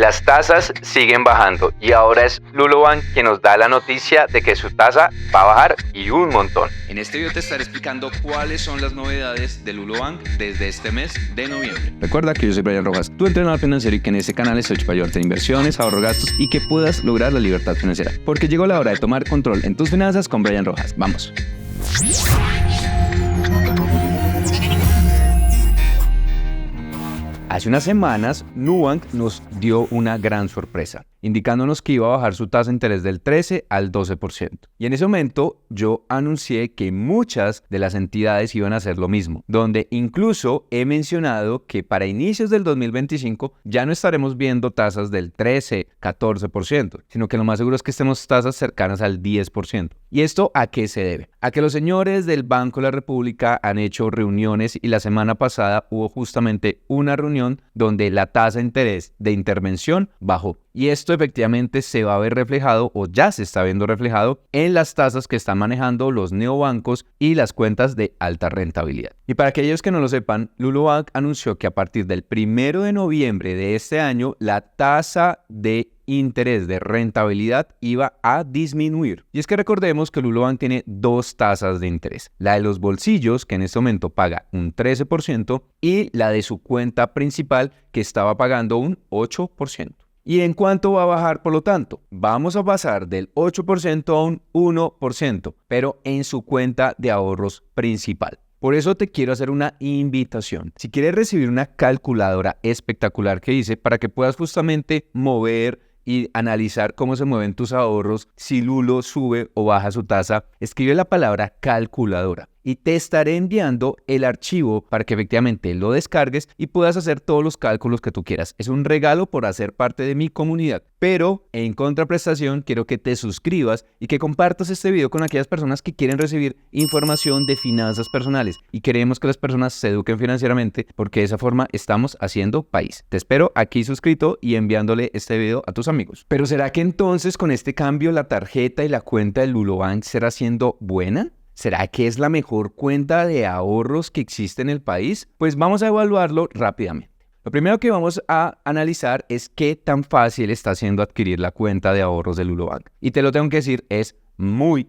Las tasas siguen bajando y ahora es Lulobank quien nos da la noticia de que su tasa va a bajar y un montón. En este video te estaré explicando cuáles son las novedades de Lulobank desde este mes de noviembre. Recuerda que yo soy Brian Rojas, tu entrenador financiero, y que en este canal estoy para ayudarte en inversiones, ahorro, gastos y que puedas lograr la libertad financiera. Porque llegó la hora de tomar control en tus finanzas con Brian Rojas. Vamos. Hace unas semanas, Nubank nos dio una gran sorpresa, indicándonos que iba a bajar su tasa de interés del 13 al 12%. Y en ese momento yo anuncié que muchas de las entidades iban a hacer lo mismo, donde incluso he mencionado que para inicios del 2025 ya no estaremos viendo tasas del 13, 14%, sino que lo más seguro es que estemos tasas cercanas al 10%. ¿Y esto a qué se debe? A que los señores del Banco de la República han hecho reuniones y la semana pasada hubo justamente una reunión donde la tasa de interés de intervención bajó. Y esto efectivamente se va a ver reflejado, o ya se está viendo reflejado, en las tasas que están manejando los neobancos y las cuentas de alta rentabilidad. Y para aquellos que no lo sepan, Lulobank anunció que a partir del 1 de noviembre de este año, la tasa de interés de rentabilidad iba a disminuir. Y es que recordemos que Lulobank tiene dos tasas de interés. La de los bolsillos, que en este momento paga un 13%, y la de su cuenta principal, que estaba pagando un 8%. ¿Y en cuánto va a bajar, por lo tanto? Vamos a pasar del 8% a un 1%, pero en su cuenta de ahorros principal. Por eso te quiero hacer una invitación. Si quieres recibir una calculadora espectacular que hice para que puedas justamente mover y analizar cómo se mueven tus ahorros, si Lulo sube o baja su tasa, escribe la palabra calculadora y te estaré enviando el archivo para que efectivamente lo descargues y puedas hacer todos los cálculos que tú quieras. Es un regalo por hacer parte de mi comunidad, pero en contraprestación quiero que te suscribas y que compartas este video con aquellas personas que quieren recibir información de finanzas personales, y queremos que las personas se eduquen financieramente, porque de esa forma estamos haciendo país. Te espero aquí suscrito y enviándole este video a tus amigos. Pero ¿será que entonces con este cambio la tarjeta y la cuenta de Lulobank será siendo buena? ¿Será que es la mejor cuenta de ahorros que existe en el país? Pues vamos a evaluarlo rápidamente. Lo primero que vamos a analizar es qué tan fácil está siendo adquirir la cuenta de ahorros de Lulobank. Y te lo tengo que decir, es muy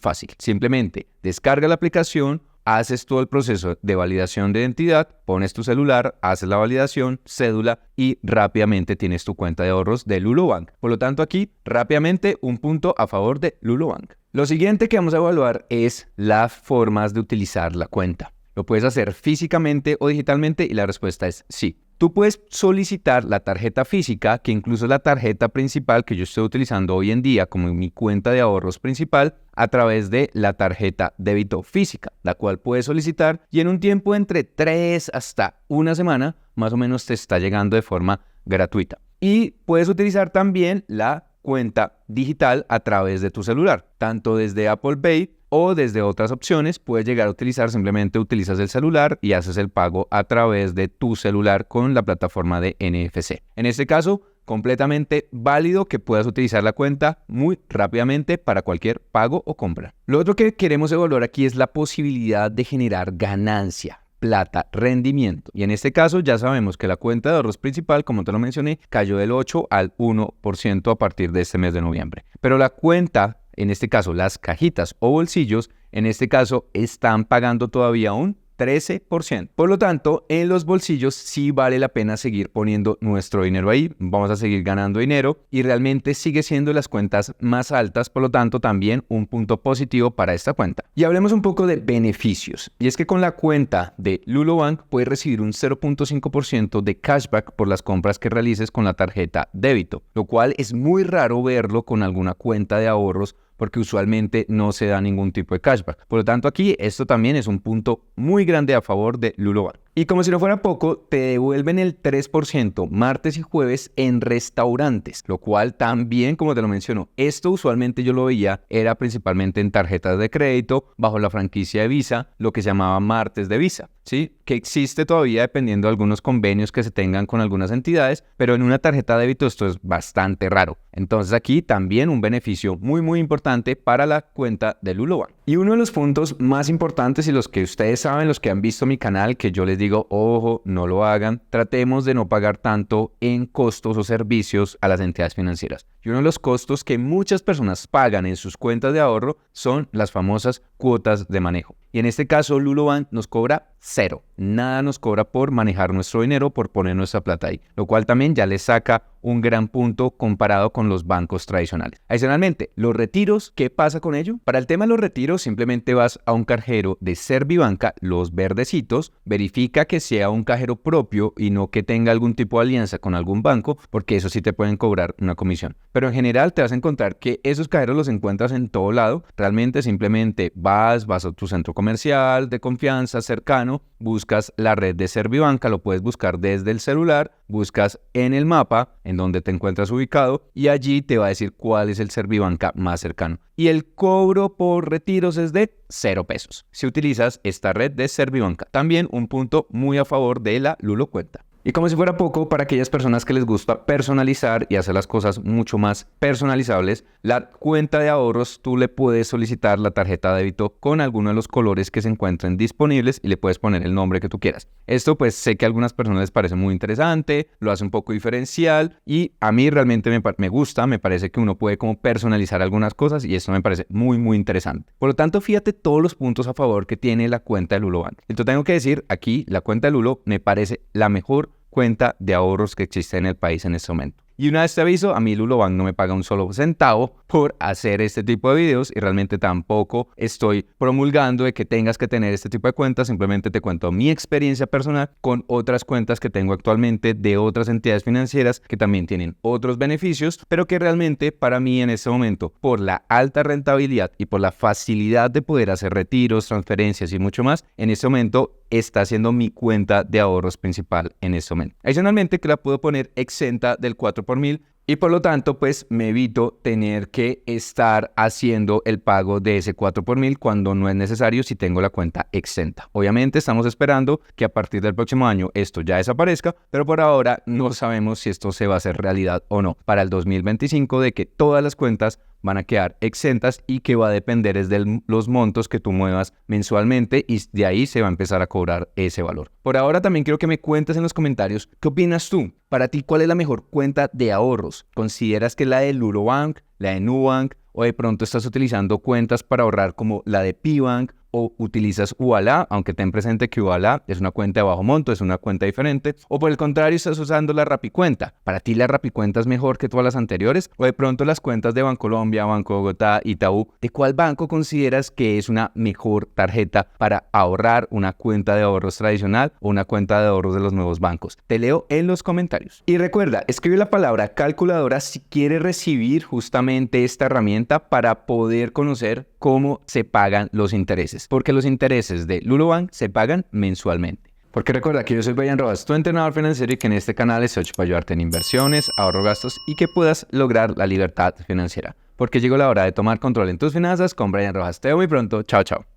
fácil. Simplemente descarga la aplicación, haces todo el proceso de validación de identidad, pones tu celular, haces la validación, cédula y rápidamente tienes tu cuenta de ahorros de Lulobank. Por lo tanto, aquí rápidamente un punto a favor de Lulobank. Lo siguiente que vamos a evaluar es las formas de utilizar la cuenta. ¿Lo puedes hacer físicamente o digitalmente? Y la respuesta es sí. Tú puedes solicitar la tarjeta física, que incluso es la tarjeta principal que yo estoy utilizando hoy en día como mi cuenta de ahorros principal, a través de la tarjeta débito física, la cual puedes solicitar y en un tiempo entre 3 hasta una semana, más o menos te está llegando de forma gratuita. Y puedes utilizar también la cuenta digital a través de tu celular, tanto desde Apple Pay o desde otras opciones. Puedes llegar a utilizar, simplemente utilizas el celular y haces el pago a través de tu celular con la plataforma de NFC. En este caso, completamente válido que puedas utilizar la cuenta muy rápidamente para cualquier pago o compra. Lo otro que queremos evaluar aquí es la posibilidad de generar ganancia, plata, rendimiento. Y en este caso ya sabemos que la cuenta de ahorros principal, como te lo mencioné, cayó del 8 al 1% a partir de este mes de noviembre. Pero la cuenta, en este caso las cajitas o bolsillos, en este caso están pagando todavía un 13%. Por lo tanto, en los bolsillos sí vale la pena seguir poniendo nuestro dinero ahí. Vamos a seguir ganando dinero y realmente sigue siendo las cuentas más altas. Por lo tanto, también un punto positivo para esta cuenta. Y hablemos un poco de beneficios. Y es que con la cuenta de Lulobank puedes recibir un 0.5% de cashback por las compras que realices con la tarjeta débito, lo cual es muy raro verlo con alguna cuenta de ahorros, porque usualmente no se da ningún tipo de cashback. Por lo tanto, aquí esto también es un punto muy grande a favor de Lulobank. Y como si no fuera poco, te devuelven el 3% martes y jueves en restaurantes, lo cual también, como te lo menciono, esto usualmente yo lo veía, era principalmente en tarjetas de crédito bajo la franquicia de Visa, lo que se llamaba martes de Visa, ¿sí? Que existe todavía dependiendo de algunos convenios que se tengan con algunas entidades, pero en una tarjeta de débito esto es bastante raro. Entonces aquí también un beneficio muy importante para la cuenta de Lulobank. Y uno de los puntos más importantes y los que ustedes saben, los que han visto mi canal, que yo les digo, ojo, no lo hagan. Tratemos de no pagar tanto en costos o servicios a las entidades financieras. Y uno de los costos que muchas personas pagan en sus cuentas de ahorro son las famosas cuotas de manejo. Y en este caso, Lulobank nos cobra 0. Nada nos cobra por manejar nuestro dinero, por poner nuestra plata ahí. Lo cual también ya le saca un gran punto comparado con los bancos tradicionales. Adicionalmente, los retiros, ¿qué pasa con ello? Para el tema de los retiros, simplemente vas a un cajero de Servibanca, los verdecitos, verifica que sea un cajero propio y no que tenga algún tipo de alianza con algún banco, porque eso sí te pueden cobrar una comisión. Pero en general te vas a encontrar que esos cajeros los encuentras en todo lado. Realmente simplemente vas a tu centro comercial de confianza cercano, buscas la red de Servibanca, lo puedes buscar desde el celular, buscas en el mapa en donde te encuentras ubicado y allí te va a decir cuál es el Servibanca más cercano. Y el cobro por retiros es de 0 pesos si utilizas esta red de Servibanca. También un punto muy a favor de la Lulo Cuenta. Y como si fuera poco, para aquellas personas que les gusta personalizar y hacer las cosas mucho más personalizables, la cuenta de ahorros tú le puedes solicitar la tarjeta de débito con alguno de los colores que se encuentren disponibles y le puedes poner el nombre que tú quieras. Esto pues sé que a algunas personas les parece muy interesante, lo hace un poco diferencial y a mí realmente me gusta, me parece que uno puede como personalizar algunas cosas y esto me parece muy interesante. Por lo tanto, fíjate todos los puntos a favor que tiene la cuenta de Lulobank. Entonces tengo que decir, aquí la cuenta de Lulo me parece la mejor cuenta de ahorros que existe en el país en este momento. Y una vez te aviso, a mí Lulobank no me paga un solo centavo por hacer este tipo de videos y realmente tampoco estoy promulgando de que tengas que tener este tipo de cuentas, simplemente te cuento mi experiencia personal con otras cuentas que tengo actualmente de otras entidades financieras que también tienen otros beneficios, pero que realmente para mí en este momento, por la alta rentabilidad y por la facilidad de poder hacer retiros, transferencias y mucho más, en este momento está siendo mi cuenta de ahorros principal en este momento. Adicionalmente que la puedo poner exenta del 4x1000 y por lo tanto pues me evito tener que estar haciendo el pago de ese 4x1000 cuando no es necesario si tengo la cuenta exenta. Obviamente estamos esperando que a partir del próximo año esto ya desaparezca, pero por ahora no sabemos si esto se va a hacer realidad o no. Para el 2025 de que todas las cuentas van a quedar exentas y que va a depender es de los montos que tú muevas mensualmente y de ahí se va a empezar a cobrar ese valor. Por ahora también quiero que me cuentes en los comentarios qué opinas tú. Para ti, ¿cuál es la mejor cuenta de ahorros? ¿Consideras que es la de Lulobank, la de Nubank o de pronto estás utilizando cuentas para ahorrar como la de Pibank o utilizas Ualá, aunque ten presente que Ualá es una cuenta de bajo monto, es una cuenta diferente, o por el contrario estás usando la Rapicuenta? ¿Para ti la Rapicuenta es mejor que todas las anteriores? O de pronto las cuentas de Bancolombia, Banco Bogotá, Itaú, ¿de cuál banco consideras que es una mejor tarjeta para ahorrar, una cuenta de ahorros tradicional o una cuenta de ahorros de los nuevos bancos? Te leo en los comentarios. Y recuerda, escribe la palabra calculadora si quieres recibir justamente esta herramienta para poder conocer cómo se pagan los intereses, porque los intereses de Lulobank se pagan mensualmente. Porque recuerda que yo soy Brian Rojas, tu entrenador financiero y que en este canal estoy hecho para ayudarte en inversiones, ahorro, gastos y que puedas lograr la libertad financiera. Porque llegó la hora de tomar control en tus finanzas con Brian Rojas. Te veo muy pronto. Chao, chao.